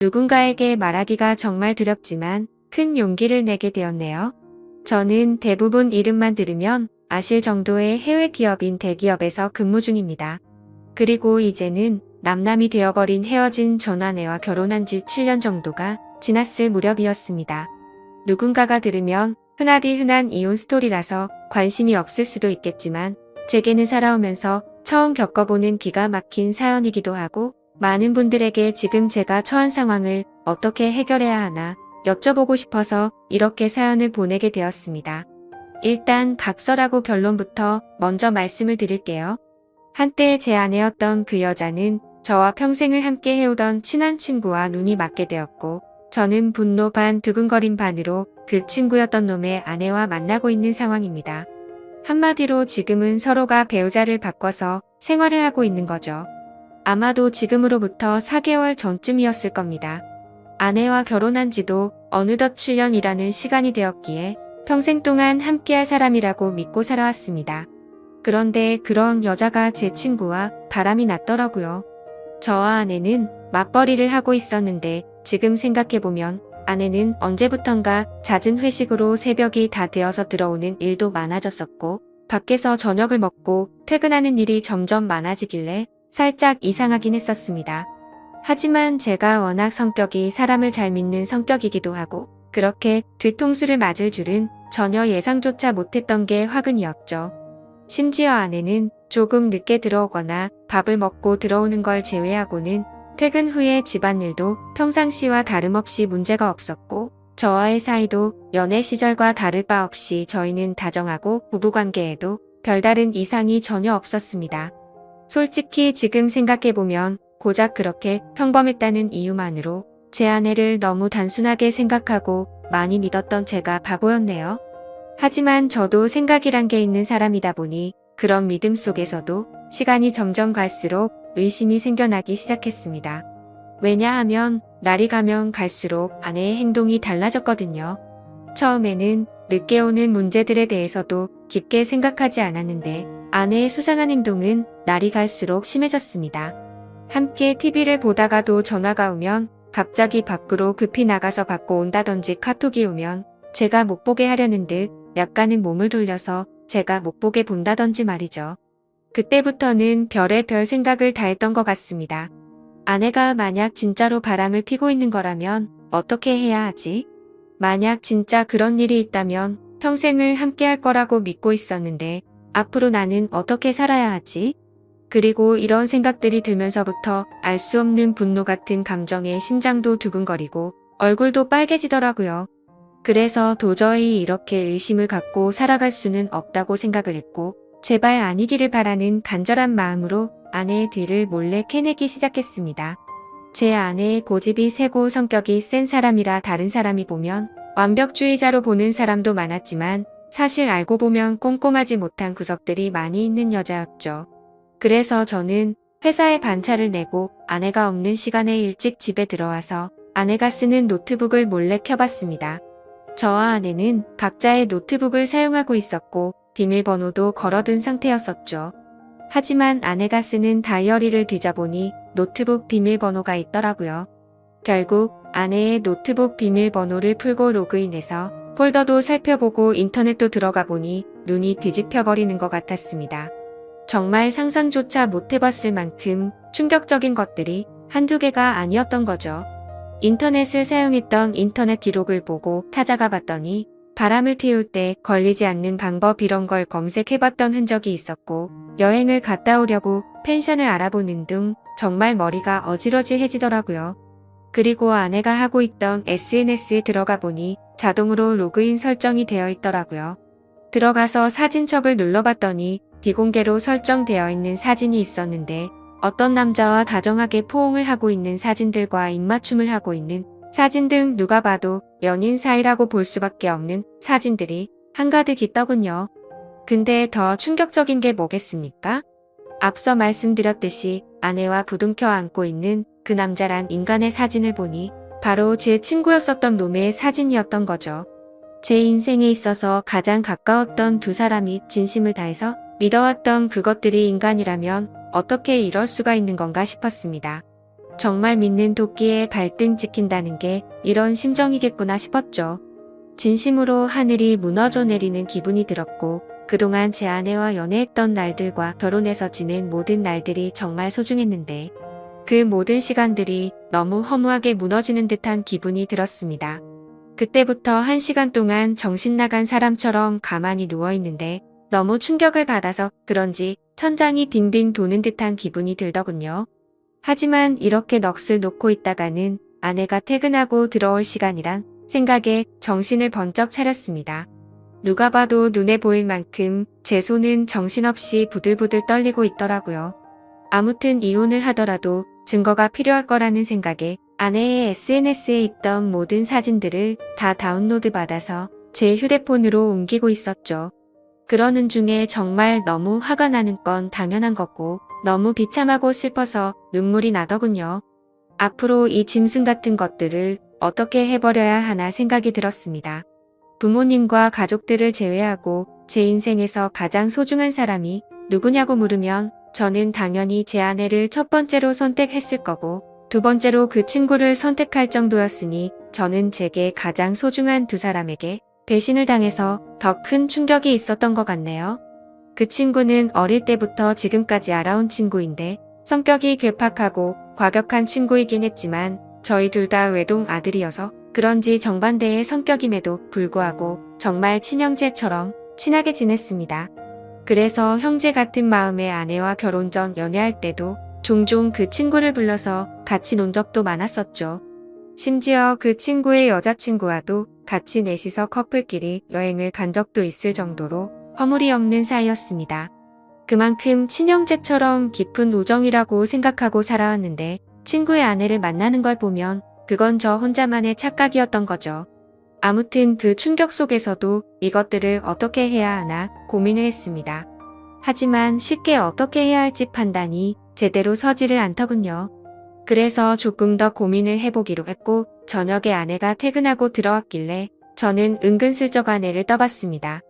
누군가에게 말하기가 정말 두렵지만 큰 용기를 내게 되었네요. 저는 대부분 이름만 들으면 아실 정도의 해외 기업인 대기업에서 근무 중입니다. 그리고 이제는 남남이 되어버린 헤어진 전 아내와 결혼한 지 7년 정도가 지났을 무렵이었습니다. 누군가가 들으면 흔하디 흔한 이혼 스토리라서 관심이 없을 수도 있겠지만 제게는 살아오면서 처음 겪어보는 기가 막힌 사연이기도 하고 많은 분들에게 지금 제가 처한 상황을 어떻게 해결해야 하나 여쭤보고 싶어서 이렇게 사연을 보내게 되었습니다. 일단 각설하고 결론부터 먼저 말씀을 드릴게요. 한때 제 아내였던 그 여자는 저와 평생을 함께 해오던 친한 친구와 눈이 맞게 되었고 저는 분노 반 두근거림 반으로 그 친구였던 놈의 아내와 만나고 있는 상황입니다. 한마디로 지금은 서로가 배우자를 바꿔서 생활을 하고 있는 거죠. 아마도 지금으로부터 4개월 전쯤이었을 겁니다. 아내와 결혼한 지도 어느덧 7년이라는 시간이 되었기에 평생 동안 함께할 사람이라고 믿고 살아왔습니다. 그런데 그런 여자가 제 친구와 바람이 났더라고요. 저와 아내는 맞벌이를 하고 있었는데 지금 생각해보면 아내는 언제부턴가 잦은 회식으로 새벽이 다 되어서 들어오는 일도 많아졌었고 밖에서 저녁을 먹고 퇴근하는 일이 점점 많아지길래 살짝 이상하긴 했었습니다. 하지만 제가 워낙 성격이 사람을 잘 믿는 성격이기도 하고 그렇게 뒤통수를 맞을 줄은 전혀 예상조차 못했던 게 화근이었죠. 심지어 아내는 조금 늦게 들어오거나 밥을 먹고 들어오는 걸 제외하고는 퇴근 후에 집안일도 평상시와 다름없이 문제가 없었고 저와의 사이도 연애 시절과 다를 바 없이 저희는 다정하고 부부관계에도 별다른 이상이 전혀 없었습니다. 솔직히 지금 생각해보면 고작 그렇게 평범했다는 이유만으로 제 아내를 너무 단순하게 생각하고 많이 믿었던 제가 바보였네요. 하지만 저도 생각이란 게 있는 사람이다 보니 그런 믿음 속에서도 시간이 점점 갈수록 의심이 생겨나기 시작했습니다. 왜냐하면 날이 가면 갈수록 아내의 행동이 달라졌거든요. 처음에는 늦게 오는 문제들에 대해서도 깊게 생각하지 않았는데 아내의 수상한 행동은 날이 갈수록 심해졌습니다. 함께 TV를 보다가도 전화가 오면 갑자기 밖으로 급히 나가서 받고 온다든지 카톡이 오면 제가 못 보게 하려는 듯 약간은 몸을 돌려서 제가 못 보게 본다든지 말이죠. 그때부터는 별의별 생각을 다 했던 것 같습니다. 아내가 만약 진짜로 바람을 피고 있는 거라면 어떻게 해야 하지? 만약 진짜 그런 일이 있다면 평생을 함께 할 거라고 믿고 있었는데 앞으로 나는 어떻게 살아야 하지? 그리고 이런 생각들이 들면서부터 알 수 없는 분노 같은 감정에 심장도 두근거리고 얼굴도 빨개지더라고요. 그래서 도저히 이렇게 의심을 갖고 살아갈 수는 없다고 생각을 했고 제발 아니기를 바라는 간절한 마음으로 아내의 뒤를 몰래 캐내기 시작했습니다. 제 아내의 고집이 세고 성격이 센 사람이라 다른 사람이 보면 완벽주의자로 보는 사람도 많았지만 사실 알고 보면 꼼꼼하지 못한 구석들이 많이 있는 여자였죠. 그래서 저는 회사에 반차를 내고 아내가 없는 시간에 일찍 집에 들어와서 아내가 쓰는 노트북을 몰래 켜봤습니다. 저와 아내는 각자의 노트북을 사용하고 있었고 비밀번호도 걸어둔 상태였었죠. 하지만 아내가 쓰는 다이어리를 뒤져보니 노트북 비밀번호가 있더라고요. 결국 아내의 노트북 비밀번호를 풀고 로그인해서 폴더도 살펴보고 인터넷도 들어가 보니 눈이 뒤집혀버리는 것 같았습니다. 정말 상상조차 못해봤을 만큼 충격적인 것들이 한두 개가 아니었던 거죠. 인터넷을 사용했던 인터넷 기록을 보고 찾아가 봤더니 바람을 피울 때 걸리지 않는 방법 이런 걸 검색해봤던 흔적이 있었고 여행을 갔다 오려고 펜션을 알아보는 등 정말 머리가 어지러지해지더라고요. 그리고 아내가 하고 있던 SNS에 들어가 보니 자동으로 로그인 설정이 되어 있더라고요. 들어가서 사진첩을 눌러봤더니 비공개로 설정되어 있는 사진이 있었는데 어떤 남자와 다정하게 포옹을 하고 있는 사진들과 입맞춤을 하고 있는 사진 등 누가 봐도 연인 사이라고 볼 수밖에 없는 사진들이 한가득 있더군요. 근데 더 충격적인 게 뭐겠습니까? 앞서 말씀드렸듯이 아내와 부둥켜 안고 있는 그 남자란 인간의 사진을 보니 바로 제 친구였었던 놈의 사진이었던 거죠. 제 인생에 있어서 가장 가까웠던 두 사람이 진심을 다해서 믿어왔던 그것들이 인간이라면 어떻게 이럴 수가 있는 건가 싶었습니다. 정말 믿는 도끼에 발등 찍힌다는 게 이런 심정이겠구나 싶었죠. 진심으로 하늘이 무너져 내리는 기분이 들었고 그동안 제 아내와 연애했던 날들과 결혼해서 지낸 모든 날들이 정말 소중했는데 그 모든 시간들이 너무 허무하게 무너지는 듯한 기분이 들었습니다. 그때부터 1시간 동안 정신 나간 사람처럼 가만히 누워있는데 너무 충격을 받아서 그런지 천장이 빙빙 도는 듯한 기분이 들더군요. 하지만 이렇게 넋을 놓고 있다가는 아내가 퇴근하고 들어올 시간이란 생각에 정신을 번쩍 차렸습니다. 누가 봐도 눈에 보일 만큼 제 손은 정신없이 부들부들 떨리고 있더라고요. 아무튼 이혼을 하더라도 증거가 필요할 거라는 생각에 아내의 SNS에 있던 모든 사진들을 다 다운로드 받아서 제 휴대폰으로 옮기고 있었죠. 그러는 중에 정말 너무 화가 나는 건 당연한 거고 너무 비참하고 슬퍼서 눈물이 나더군요. 앞으로 이 짐승 같은 것들을 어떻게 해버려야 하나 생각이 들었습니다. 부모님과 가족들을 제외하고 제 인생에서 가장 소중한 사람이 누구냐고 물으면 저는 당연히 제 아내를 첫 번째로 선택했을 거고 두 번째로 그 친구를 선택할 정도였으니 저는 제게 가장 소중한 두 사람에게 배신을 당해서 더 큰 충격이 있었던 것 같네요. 그 친구는 어릴 때부터 지금까지 알아온 친구인데 성격이 괴팍하고 과격한 친구이긴 했지만 저희 둘 다 외동 아들이어서 그런지 정반대의 성격임에도 불구하고 정말 친형제처럼 친하게 지냈습니다. 그래서 형제 같은 마음의 아내와 결혼 전 연애할 때도 종종 그 친구를 불러서 같이 논 적도 많았었죠. 심지어 그 친구의 여자친구와도 같이 넷이서 커플끼리 여행을 간 적도 있을 정도로 허물이 없는 사이였습니다. 그만큼 친형제처럼 깊은 우정이라고 생각하고 살아왔는데 친구의 아내를 만나는 걸 보면 그건 저 혼자만의 착각이었던 거죠. 아무튼 그 충격 속에서도 이것들을 어떻게 해야 하나 고민을 했습니다. 하지만 쉽게 어떻게 해야 할지 판단이 제대로 서지를 않더군요. 그래서 조금 더 고민을 해보기로 했고 저녁에 아내가 퇴근하고 들어왔길래 저는 은근슬쩍 아내를 떠봤습니다.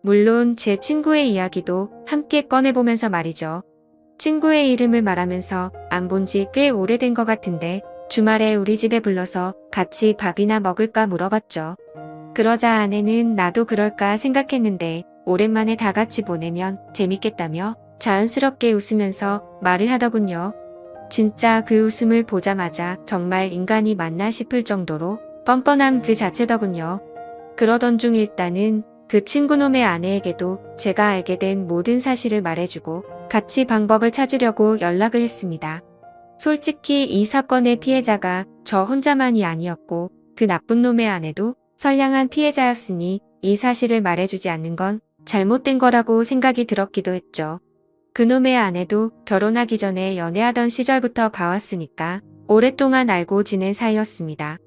물론 제 친구의 이야기도 함께 꺼내보면서 말이죠. 친구의 이름을 말하면서 안 본 지 꽤 오래된 것 같은데 주말에 우리 집에 불러서 같이 밥이나 먹을까 물어봤죠. 그러자 아내는 나도 그럴까 생각했는데 오랜만에 다 같이 보내면 재밌겠다며 자연스럽게 웃으면서 말을 하더군요. 진짜 그 웃음을 보자마자 정말 인간이 맞나 싶을 정도로 뻔뻔함 그 자체더군요. 그러던 중 일단은 그 친구놈의 아내에게도 제가 알게 된 모든 사실을 말해주고 같이 방법을 찾으려고 연락을 했습니다. 솔직히 이 사건의 피해자가 저 혼자만이 아니었고 그 나쁜 놈의 아내도 선량한 피해자였으니 이 사실을 말해주지 않는 건 잘못된 거라고 생각이 들었기도 했죠. 그놈의 아내도 결혼하기 전에 연애하던 시절부터 봐왔으니까 오랫동안 알고 지낸 사이였습니다.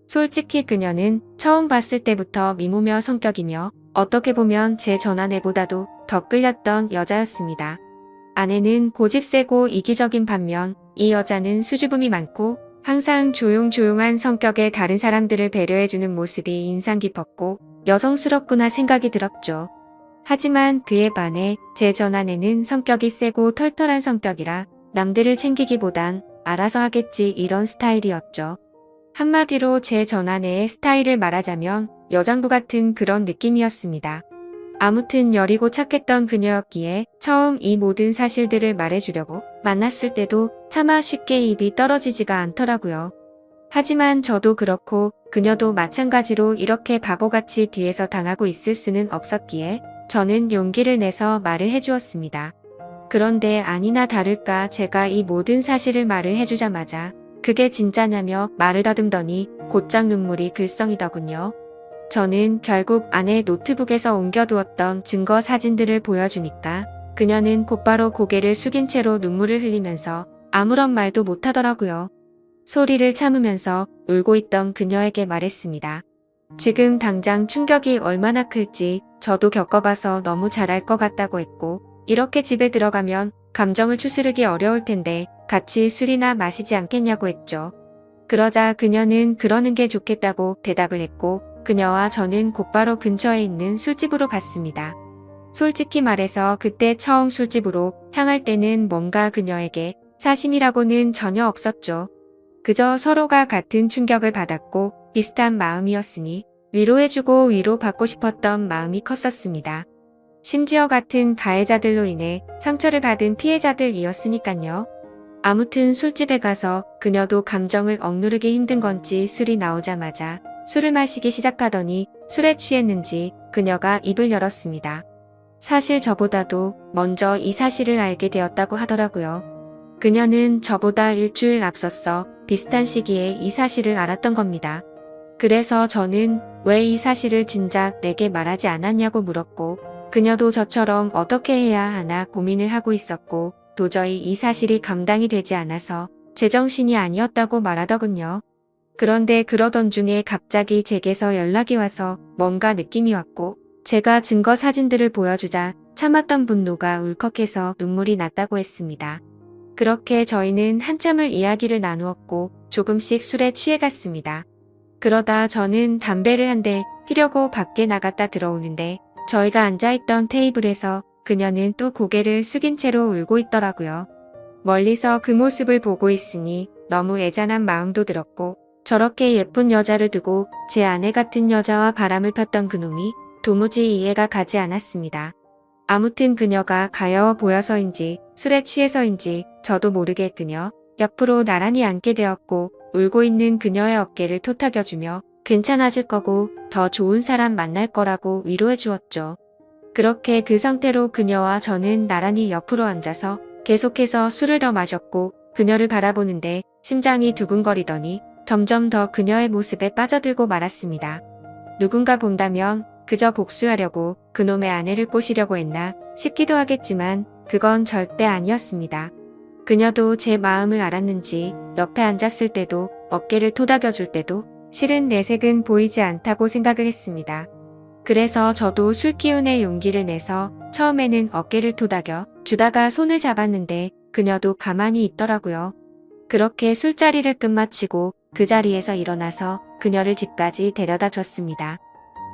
솔직히 그녀는 처음 봤을 때부터 미모며 성격이며 어떻게 보면 제 전아내보다도 더 끌렸던 여자였습니다. 아내는 고집세고 이기적인 반면 이 여자는 수줍음이 많고 항상 조용조용한 성격의 다른 사람들을 배려해주는 모습이 인상 깊었고 여성스럽구나 생각이 들었죠. 하지만 그에 반해 제 전아내는 성격이 세고 털털한 성격이라 남들을 챙기기보단 알아서 하겠지 이런 스타일이었죠. 한마디로 제 전아내의 스타일을 말하자면 여장부 같은 그런 느낌이었습니다. 아무튼 여리고 착했던 그녀였기에 처음 이 모든 사실들을 말해주려고 만났을 때도 차마 쉽게 입이 떨어지지가 않더라고요. 하지만 저도 그렇고 그녀도 마찬가지로 이렇게 바보같이 뒤에서 당하고 있을 수는 없었기에 저는 용기를 내서 말을 해주었습니다. 그런데 아니나 다를까 제가 이 모든 사실을 말을 해주자마자 그게 진짜냐며 말을 더듬더니 곧장 눈물이 글썽이더군요. 저는 결국 아내의 노트북에서 옮겨두었던 증거 사진들을 보여주니까 그녀는 곧바로 고개를 숙인 채로 눈물을 흘리면서 아무런 말도 못하더라고요. 소리를 참으면서 울고 있던 그녀에게 말했습니다. 지금 당장 충격이 얼마나 클지 저도 겪어봐서 너무 잘 알 것 같다고 했고 이렇게 집에 들어가면 감정을 추스르기 어려울 텐데 같이 술이나 마시지 않겠냐고 했죠. 그러자 그녀는 그러는 게 좋겠다고 대답을 했고 그녀와 저는 곧바로 근처에 있는 술집으로 갔습니다. 솔직히 말해서 그때 처음 술집으로 향할 때는 뭔가 그녀에게 사심이라고는 전혀 없었죠. 그저 서로가 같은 충격을 받았고 비슷한 마음이었으니 위로해주고 위로받고 싶었던 마음이 컸었습니다. 심지어 같은 가해자들로 인해 상처를 받은 피해자들이었으니깐요. 아무튼 술집에 가서 그녀도 감정을 억누르기 힘든 건지 술이 나오자마자 술을 마시기 시작하더니 술에 취했는지 그녀가 입을 열었습니다. 사실 저보다도 먼저 이 사실을 알게 되었다고 하더라고요. 그녀는 저보다 일주일 앞섰어 비슷한 시기에 이 사실을 알았던 겁니다. 그래서 저는 왜 이 사실을 진작 내게 말하지 않았냐고 물었고, 그녀도 저처럼 어떻게 해야 하나 고민을 하고 있었고, 도저히 이 사실이 감당이 되지 않아서 제정신이 아니었다고 말하더군요. 그런데 그러던 중에 갑자기 제게서 연락이 와서 뭔가 느낌이 왔고, 제가 증거 사진들을 보여주자 참았던 분노가 울컥해서 눈물이 났다고 했습니다. 그렇게 저희는 한참을 이야기를 나누었고 조금씩 술에 취해갔습니다. 그러다 저는 담배를 한 대 피려고 밖에 나갔다 들어오는데 저희가 앉아있던 테이블에서 그녀는 또 고개를 숙인 채로 울고 있더라고요. 멀리서 그 모습을 보고 있으니 너무 애잔한 마음도 들었고, 저렇게 예쁜 여자를 두고 제 아내 같은 여자와 바람을 폈던 그놈이 도무지 이해가 가지 않았습니다. 아무튼 그녀가 가여워 보여서인지 술에 취해서인지 저도 모르게 그녀 옆으로 나란히 앉게 되었고, 울고 있는 그녀의 어깨를 토닥여주며 괜찮아질 거고 더 좋은 사람 만날 거라고 위로해 주었죠. 그렇게 그 상태로 그녀와 저는 나란히 옆으로 앉아서 계속해서 술을 더 마셨고, 그녀를 바라보는데 심장이 두근거리더니 점점 더 그녀의 모습에 빠져들고 말았습니다. 누군가 본다면 그저 복수하려고 그놈의 아내를 꼬시려고 했나 싶기도 하겠지만 그건 절대 아니었습니다. 그녀도 제 마음을 알았는지 옆에 앉았을 때도 어깨를 토닥여줄 때도 실은 내색은 보이지 않다고 생각을 했습니다. 그래서 저도 술기운에 용기를 내서 처음에는 어깨를 토닥여 주다가 손을 잡았는데 그녀도 가만히 있더라고요. 그렇게 술자리를 끝마치고 그 자리에서 일어나서 그녀를 집까지 데려다 줬습니다.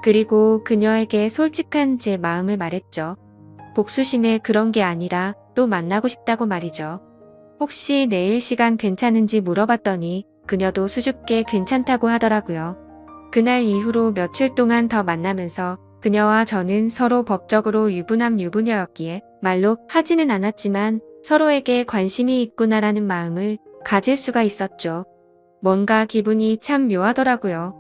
그리고 그녀에게 솔직한 제 마음을 말했죠. 복수심에 그런 게 아니라 또 만나고 싶다고 말이죠. 혹시 내일 시간 괜찮은지 물어봤더니 그녀도 수줍게 괜찮다고 하더라고요. 그날 이후로 며칠 동안 더 만나면서 그녀와 저는 서로 법적으로 유부남 유부녀였기에 말로 하지는 않았지만 서로에게 관심이 있구나라는 마음을 가질 수가 있었죠. 뭔가 기분이 참 묘하더라고요.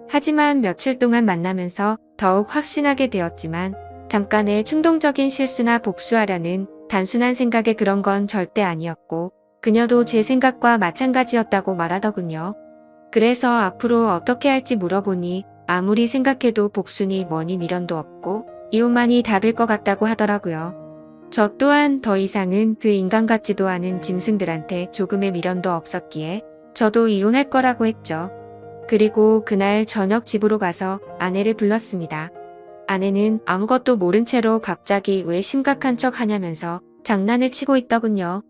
하지만 며칠 동안 만나면서 더욱 확신하게 되었지만 잠깐의 충동적인 실수나 복수하려는 단순한 생각에 그런 건 절대 아니었고, 그녀도 제 생각과 마찬가지였다고 말하더군요. 그래서 앞으로 어떻게 할지 물어보니 아무리 생각해도 복수니 뭐니 미련도 없고 이혼만이 답일 것 같다고 하더라고요. 저 또한 더 이상은 그 인간 같지도 않은 짐승들한테 조금의 미련도 없었기에 저도 이혼할 거라고 했죠. 그리고 그날 저녁 집으로 가서 아내를 불렀습니다. 아내는 아무것도 모른 채로 갑자기 왜 심각한 척 하냐면서 장난을 치고 있더군요.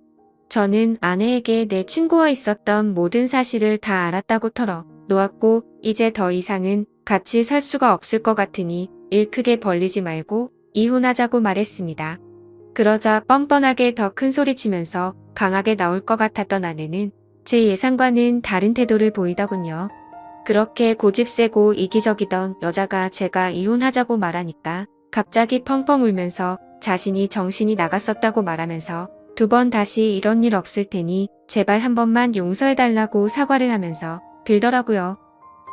저는 아내에게 내 친구와 있었던 모든 사실을 다 알았다고 털어 놓았고, 이제 더 이상은 같이 살 수가 없을 것 같으니 일 크게 벌리지 말고 이혼하자고 말했습니다. 그러자 뻔뻔하게 더 큰 소리 치면서 강하게 나올 것 같았던 아내는 제 예상과는 다른 태도를 보이더군요. 그렇게 고집세고 이기적이던 여자가 제가 이혼하자고 말하니까 갑자기 펑펑 울면서 자신이 정신이 나갔었다고 말하면서 2번 다시 이런 일 없을 테니 제발 한 번만 용서해달라고 사과를 하면서 빌더라고요.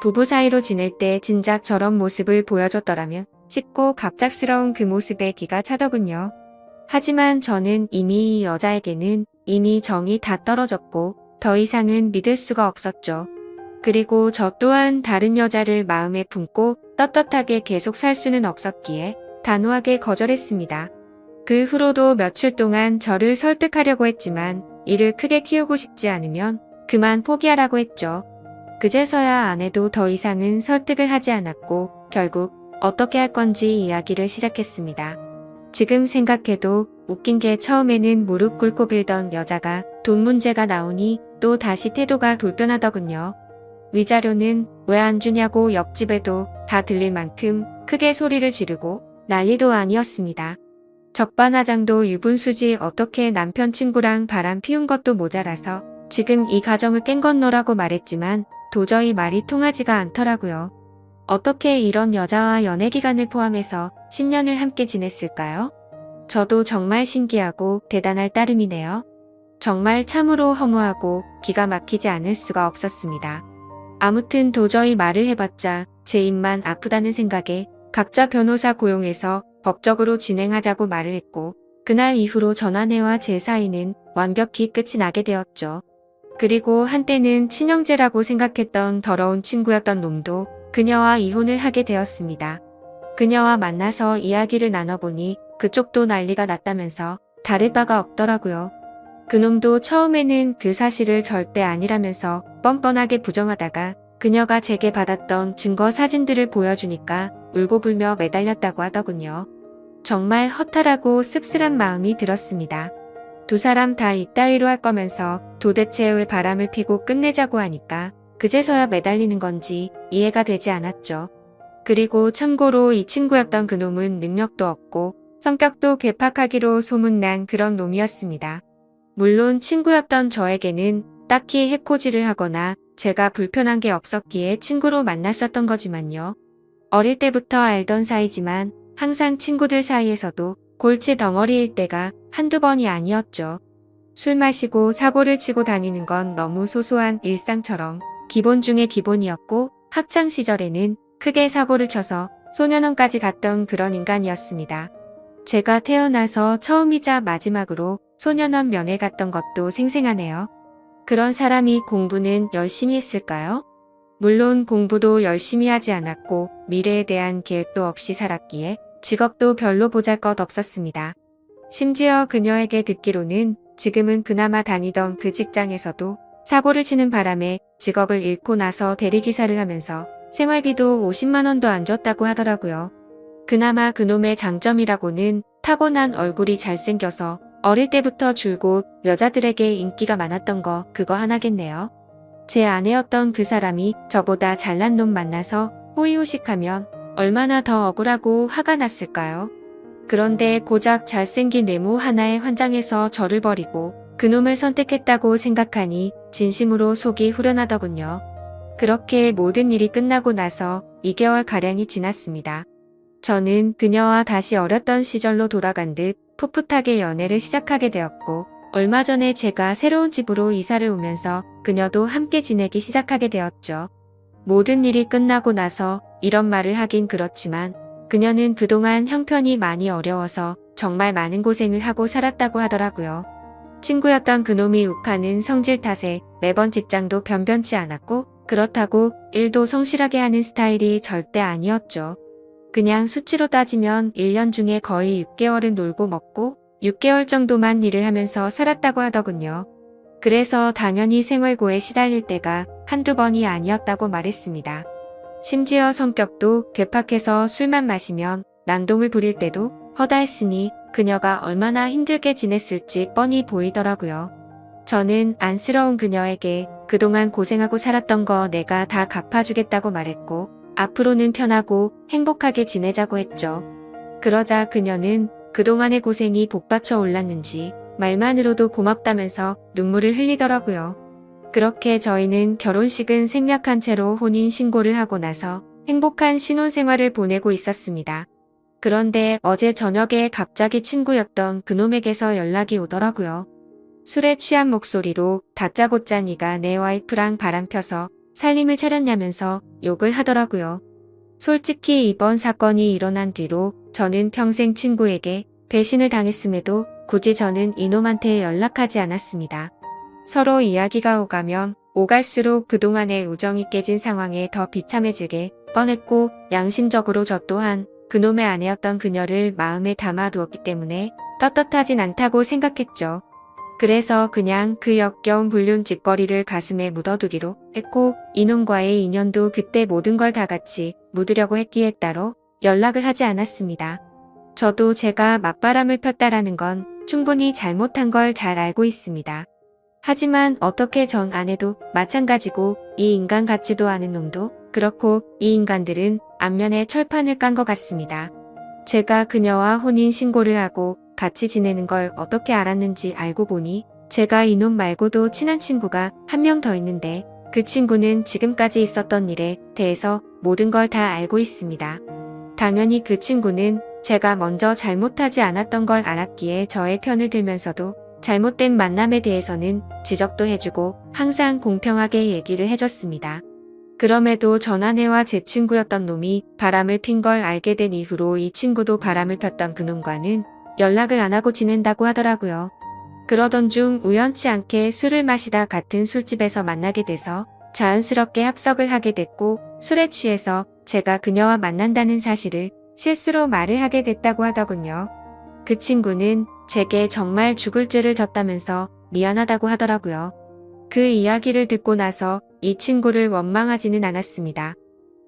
부부 사이로 지낼 때 진작 저런 모습을 보여줬더라면 싶고 갑작스러운 그 모습에 기가 차더군요. 하지만 저는 이미 이 여자에게는 이미 정이 다 떨어졌고 더 이상은 믿을 수가 없었죠. 그리고 저 또한 다른 여자를 마음에 품고 떳떳하게 계속 살 수는 없었기에 단호하게 거절했습니다. 그 후로도 며칠 동안 저를 설득하려고 했지만 일을 크게 키우고 싶지 않으면 그만 포기하라고 했죠. 그제서야 아내도 더 이상은 설득을 하지 않았고 결국 어떻게 할 건지 이야기를 시작했습니다. 지금 생각해도 웃긴 게 처음에는 무릎 꿇고 빌던 여자가 돈 문제가 나오니 또 다시 태도가 돌변하더군요. 위자료는 왜 안 주냐고 옆집에도 다 들릴 만큼 크게 소리를 지르고 난리도 아니었습니다. 적반하장도 유분수지 어떻게 남편 친구랑 바람 피운 것도 모자라서 지금 이 가정을 깬 건 너라고 말했지만 도저히 말이 통하지가 않더라고요. 어떻게 이런 여자와 연애 기간을 포함해서 10년을 함께 지냈을까요? 저도 정말 신기하고 대단할 따름이네요. 정말 참으로 허무하고 기가 막히지 않을 수가 없었습니다. 아무튼 도저히 말을 해봤자 제 입만 아프다는 생각에 각자 변호사 고용해서 법적으로 진행하자고 말을 했고, 그날 이후로 전아내와 제 사이는 완벽히 끝이 나게 되었죠. 그리고 한때는 친형제라고 생각했던 더러운 친구였던 놈도 그녀와 이혼을 하게 되었습니다. 그녀와 만나서 이야기를 나눠보니 그쪽도 난리가 났다면서 다를 바가 없더라고요. 그놈도 처음에는 그 사실을 절대 아니라면서 뻔뻔하게 부정하다가 그녀가 제게 받았던 증거 사진들을 보여주니까 울고불며 매달렸다고 하더군요. 정말 허탈하고 씁쓸한 마음이 들었습니다. 두 사람 다 이따위로 할 거면서 도대체 왜 바람을 피고 끝내자고 하니까 그제서야 매달리는 건지 이해가 되지 않았죠. 그리고 참고로 이 친구였던 그놈은 능력도 없고 성격도 괴팍하기로 소문난 그런 놈이었습니다. 물론 친구였던 저에게는 딱히 해코지를 하거나 제가 불편한 게 없었기에 친구로 만났었던 거지만요. 어릴 때부터 알던 사이지만 항상 친구들 사이에서도 골치 덩어리일 때가 한두 번이 아니었죠. 술 마시고 사고를 치고 다니는 건 너무 소소한 일상처럼 기본 중에 기본이었고, 학창 시절에는 크게 사고를 쳐서 소년원까지 갔던 그런 인간이었습니다. 제가 태어나서 처음이자 마지막으로 소년원 면회 갔던 것도 생생하네요. 그런 사람이 공부는 열심히 했을까요? 물론 공부도 열심히 하지 않았고 미래에 대한 계획도 없이 살았기에 직업도 별로 보잘것 없었습니다. 심지어 그녀에게 듣기로는 지금은 그나마 다니던 그 직장에서도 사고를 치는 바람에 직업을 잃고 나서 대리기사를 하면서 생활비도 50만 원도 안 줬다고 하더라고요. 그나마 그놈의 장점이라고는 타고난 얼굴이 잘생겨서 어릴 때부터 줄곧 여자들에게 인기가 많았던 거 그거 하나겠네요. 제 아내였던 그 사람이 저보다 잘난 놈 만나서 호의호식하면 얼마나 더 억울하고 화가 났을까요? 그런데 고작 잘생긴 외모 하나에 환장해서 저를 버리고 그놈을 선택했다고 생각하니 진심으로 속이 후련하더군요. 그렇게 모든 일이 끝나고 나서 2개월가량이 지났습니다. 저는 그녀와 다시 어렸던 시절로 돌아간 듯 풋풋하게 연애를 시작하게 되었고, 얼마 전에 제가 새로운 집으로 이사를 오면서 그녀도 함께 지내기 시작하게 되었죠. 모든 일이 끝나고 나서 이런 말을 하긴 그렇지만 그녀는 그동안 형편이 많이 어려워서 정말 많은 고생을 하고 살았다고 하더라고요. 친구였던 그놈이 욱하는 성질 탓에 매번 직장도 변변치 않았고, 그렇다고 일도 성실하게 하는 스타일이 절대 아니었죠. 그냥 수치로 따지면 1년 중에 거의 6개월은 놀고 먹고 6개월 정도만 일을 하면서 살았다고 하더군요. 그래서 당연히 생활고에 시달릴 때가 한두 번이 아니었다고 말했습니다. 심지어 성격도 괴팍해서 술만 마시면 난동을 부릴 때도 허다했으니 그녀가 얼마나 힘들게 지냈을지 뻔히 보이더라고요. 저는 안쓰러운 그녀에게 그동안 고생하고 살았던 거 내가 다 갚아주겠다고 말했고, 앞으로는 편하고 행복하게 지내자고 했죠. 그러자 그녀는 그동안의 고생이 복받쳐 올랐는지 말만으로도 고맙다면서 눈물을 흘리더라고요. 그렇게 저희는 결혼식은 생략한 채로 혼인신고를 하고 나서 행복한 신혼생활을 보내고 있었습니다. 그런데 어제 저녁에 갑자기 친구였던 그놈에게서 연락이 오더라고요. 술에 취한 목소리로 다짜고짜 네가 내 와이프랑 바람 펴서 살림을 차렸냐면서 욕을 하더라고요. 솔직히 이번 사건이 일어난 뒤로 저는 평생 친구에게 배신을 당했음에도 굳이 저는 이놈한테 연락하지 않았습니다. 서로 이야기가 오가면 오갈수록 그동안의 우정이 깨진 상황에 더 비참해지게 뻔했고, 양심적으로 저 또한 그놈의 아내였던 그녀를 마음에 담아두었기 때문에 떳떳하진 않다고 생각했죠. 그래서 그냥 그 역겨운 불륜 짓거리를 가슴에 묻어두기로 했고, 이놈과의 인연도 그때 모든 걸 다 같이 묻으려고 했기에 따로 연락을 하지 않았습니다. 저도 제가 맞바람을 폈다라는 건 충분히 잘못한 걸 잘 알고 있습니다. 하지만 어떻게 전 아내도 마찬가지고 이 인간 같지도 않은 놈도 그렇고, 이 인간들은 안면에 철판을 깐 것 같습니다. 제가 그녀와 혼인신고를 하고 같이 지내는 걸 어떻게 알았는지 알고 보니 제가 이놈 말고도 친한 친구가 한 명 더 있는데 그 친구는 지금까지 있었던 일에 대해서 모든 걸 다 알고 있습니다. 당연히 그 친구는 제가 먼저 잘못하지 않았던 걸 알았기에 저의 편을 들면서도 잘못된 만남에 대해서는 지적도 해주고 항상 공평하게 얘기를 해줬습니다. 그럼에도 전 아내와 제 친구였던 놈이 바람을 핀 걸 알게 된 이후로 이 친구도 바람을 폈던 그놈과는 연락을 안 하고 지낸다고 하더라고요. 그러던 중 우연치 않게 술을 마시다 같은 술집에서 만나게 돼서 자연스럽게 합석을 하게 됐고 술에 취해서 제가 그녀와 만난다는 사실을 실수로 말을 하게 됐다고 하더군요. 그 친구는 제게 정말 죽을 죄를 졌다면서 미안하다고 하더라고요. 그 이야기를 듣고 나서 이 친구를 원망하지는 않았습니다.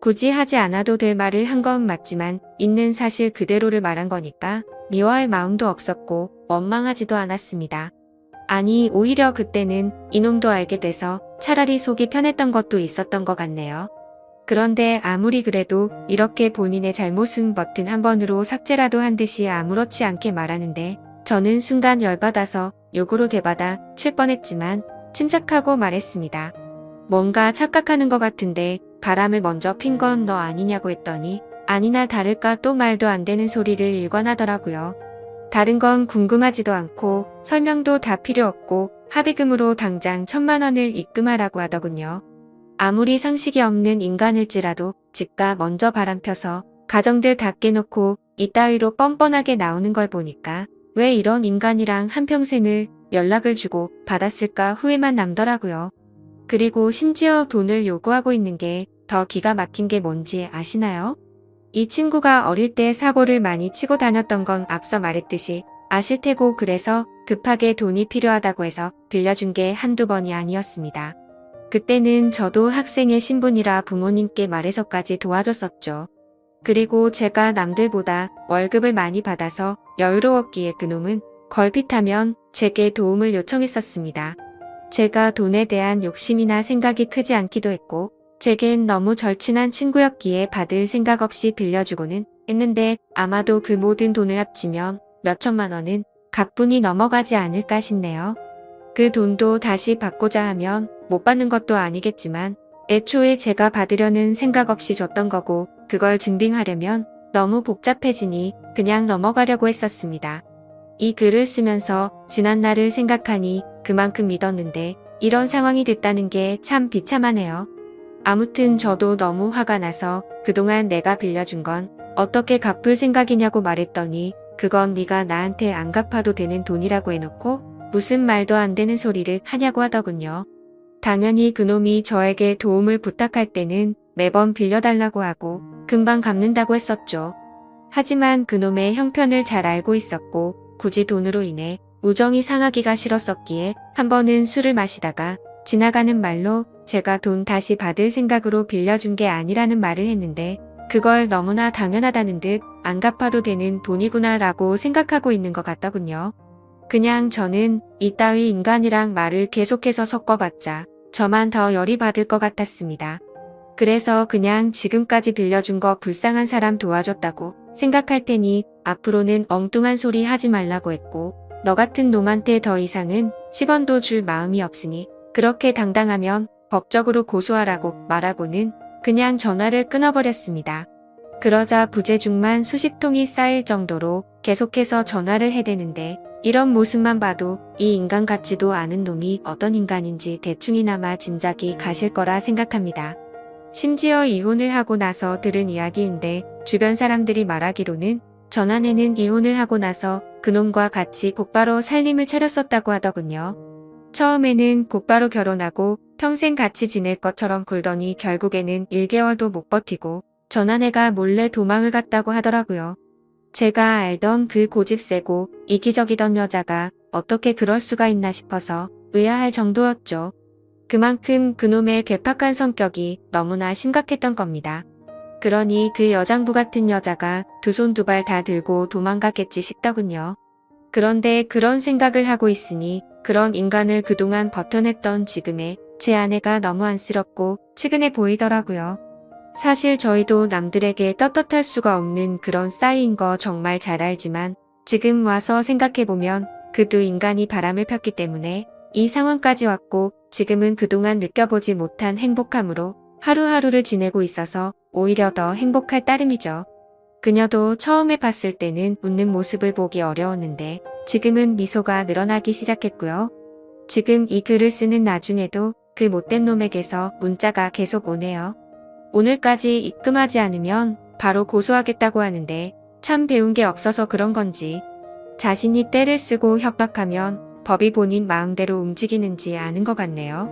굳이 하지 않아도 될 말을 한 건 맞지만 있는 사실 그대로를 말한 거니까 미워할 마음도 없었고 원망하지도 않았습니다. 아니 오히려 그때는 이놈도 알게 돼서 차라리 속이 편했던 것도 있었던 것 같네요. 그런데 아무리 그래도 이렇게 본인의 잘못은 버튼 한 번으로 삭제라도 한 듯이 아무렇지 않게 말하는데 저는 순간 열받아서 욕으로 대받아 칠 뻔했지만 침착하고 말했습니다. 뭔가 착각하는 것 같은데 바람을 먼저 핀 건 너 아니냐고 했더니 아니나 다를까 또 말도 안 되는 소리를 일관하더라고요. 다른 건 궁금하지도 않고 설명도 다 필요 없고 합의금으로 당장 1,000만 원을 입금하라고 하더군요. 아무리 상식이 없는 인간일지라도 지가 먼저 바람 펴서 가정들 다 깨놓고 이따위로 뻔뻔하게 나오는 걸 보니까 왜 이런 인간이랑 한평생을 연락을 주고 받았을까 후회만 남더라고요. 그리고 심지어 돈을 요구하고 있는 게 더 기가 막힌 게 뭔지 아시나요? 이 친구가 어릴 때 사고를 많이 치고 다녔던 건 앞서 말했듯이 아실 테고 그래서 급하게 돈이 필요하다고 해서 빌려준 게 한두 번이 아니었습니다. 그때는 저도 학생의 신분이라 부모님께 말해서까지 도와줬었죠. 그리고 제가 남들보다 월급을 많이 받아서 여유로웠기에 그놈은 걸핏하면 제게 도움을 요청했었습니다. 제가 돈에 대한 욕심이나 생각이 크지 않기도 했고 제겐 너무 절친한 친구였기에 받을 생각 없이 빌려주고는 했는데 아마도 그 모든 돈을 합치면 몇천만 원은 가뿐히 넘어가지 않을까 싶네요. 그 돈도 다시 받고자 하면 못 받는 것도 아니겠지만 애초에 제가 받으려는 생각 없이 줬던 거고 그걸 증빙하려면 너무 복잡해지니 그냥 넘어가려고 했었습니다. 이 글을 쓰면서 지난 날을 생각하니 그만큼 믿었는데 이런 상황이 됐다는 게 참 비참하네요. 아무튼 저도 너무 화가 나서 그동안 내가 빌려준 건 어떻게 갚을 생각이냐고 말했더니 그건 네가 나한테 안 갚아도 되는 돈이라고 해놓고 무슨 말도 안 되는 소리를 하냐고 하더군요. 당연히 그놈이 저에게 도움을 부탁할 때는 매번 빌려달라고 하고 금방 갚는다고 했었죠. 하지만 그놈의 형편을 잘 알고 있었고 굳이 돈으로 인해 우정이 상하기가 싫었었기에 한 번은 술을 마시다가 지나가는 말로 제가 돈 다시 받을 생각으로 빌려준 게 아니라는 말을 했는데 그걸 너무나 당연하다는 듯 안 갚아도 되는 돈이구나 라고 생각하고 있는 것 같더군요. 그냥 저는 이따위 인간이랑 말을 계속해서 섞어봤자 저만 더 열이 받을 것 같았습니다. 그래서 그냥 지금까지 빌려준 거 불쌍한 사람 도와줬다고 생각할 테니 앞으로는 엉뚱한 소리 하지 말라고 했고 너 같은 놈한테 더 이상은 10원도 줄 마음이 없으니 그렇게 당당하면 법적으로 고소하라고 말하고는 그냥 전화를 끊어버렸습니다. 그러자 부재중만 수십 통이 쌓일 정도로 계속해서 전화를 해대는데 이런 모습만 봐도 이 인간 같지도 않은 놈이 어떤 인간인지 대충이나마 짐작이 가실 거라 생각합니다. 심지어 이혼을 하고 나서 들은 이야기인데 주변 사람들이 말하기로는 전 아내는 이혼을 하고 나서 그놈과 같이 곧바로 살림을 차렸었다고 하더군요. 처음에는 곧바로 결혼하고 평생 같이 지낼 것처럼 굴더니 결국에는 1개월도 못 버티고 전 아내가 몰래 도망을 갔다고 하더라고요. 제가 알던 그 고집세고 이기적이던 여자가 어떻게 그럴 수가 있나 싶어서 의아할 정도였죠. 그만큼 그놈의 괴팍한 성격이 너무나 심각했던 겁니다. 그러니 그 여장부 같은 여자가 두 손 두 발 다 들고 도망갔겠지 싶더군요. 그런데 그런 생각을 하고 있으니 그런 인간을 그동안 버텨냈던 지금의 제 아내가 너무 안쓰럽고 측은해 보이더라고요. 사실 저희도 남들에게 떳떳할 수가 없는 그런 싸이인 거 정말 잘 알지만 지금 와서 생각해보면 그도 인간이 바람을 폈기 때문에 이 상황까지 왔고 지금은 그동안 느껴보지 못한 행복함으로 하루하루를 지내고 있어서 오히려 더 행복할 따름이죠. 그녀도 처음에 봤을 때는 웃는 모습을 보기 어려웠는데 지금은 미소가 늘어나기 시작했고요. 지금 이 글을 쓰는 나중에도 그 못된 놈에게서 문자가 계속 오네요. 오늘까지 입금하지 않으면 바로 고소하겠다고 하는데 참 배운 게 없어서 그런 건지 자신이 떼를 쓰고 협박하면 법이 본인 마음대로 움직이는지 아는 것 같네요.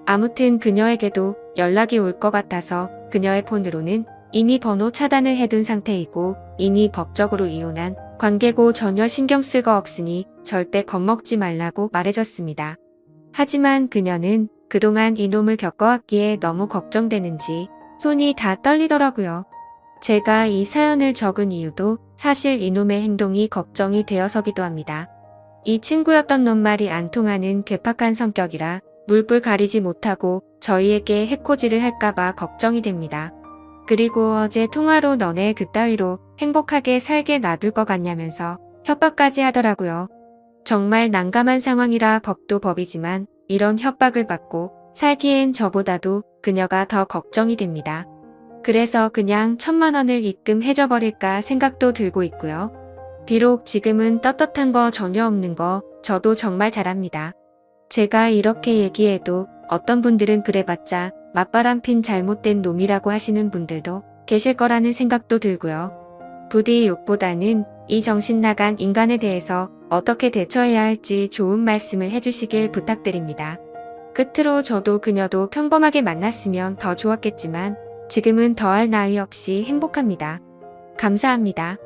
아무튼 그녀에게도 연락이 올 것 같아서 그녀의 폰으로는 이미 번호 차단을 해둔 상태이고 이미 법적으로 이혼한 관계고 전혀 신경 쓸 거 없으니 절대 겁먹지 말라고 말해줬습니다. 하지만 그녀는 그동안 이놈을 겪어왔기에 너무 걱정되는지 손이 다 떨리더라고요. 제가 이 사연을 적은 이유도 사실 이놈의 행동이 걱정이 되어서기도 합니다. 이 친구였던 놈 말이 안 통하는 괴팍한 성격이라 물불 가리지 못하고 저희에게 해코지를 할까봐 걱정이 됩니다. 그리고 어제 통화로 너네 그따위로 행복하게 살게 놔둘 것 같냐면서 협박까지 하더라고요. 정말 난감한 상황이라 법도 법이지만 이런 협박을 받고 살기엔 저보다도 그녀가 더 걱정이 됩니다. 그래서 그냥 1,000만 원을 입금해줘버릴까 생각도 들고 있고요. 비록 지금은 떳떳한 거 전혀 없는 거 저도 정말 잘합니다. 제가 이렇게 얘기해도 어떤 분들은 그래봤자 맞바람핀 잘못된 놈이라고 하시는 분들도 계실 거라는 생각도 들고요. 부디 욕보다는 이 정신 나간 인간에 대해서 어떻게 대처해야 할지 좋은 말씀을 해주시길 부탁드립니다. 끝으로 저도 그녀도 평범하게 만났으면 더 좋았겠지만 지금은 더할 나위 없이 행복합니다. 감사합니다.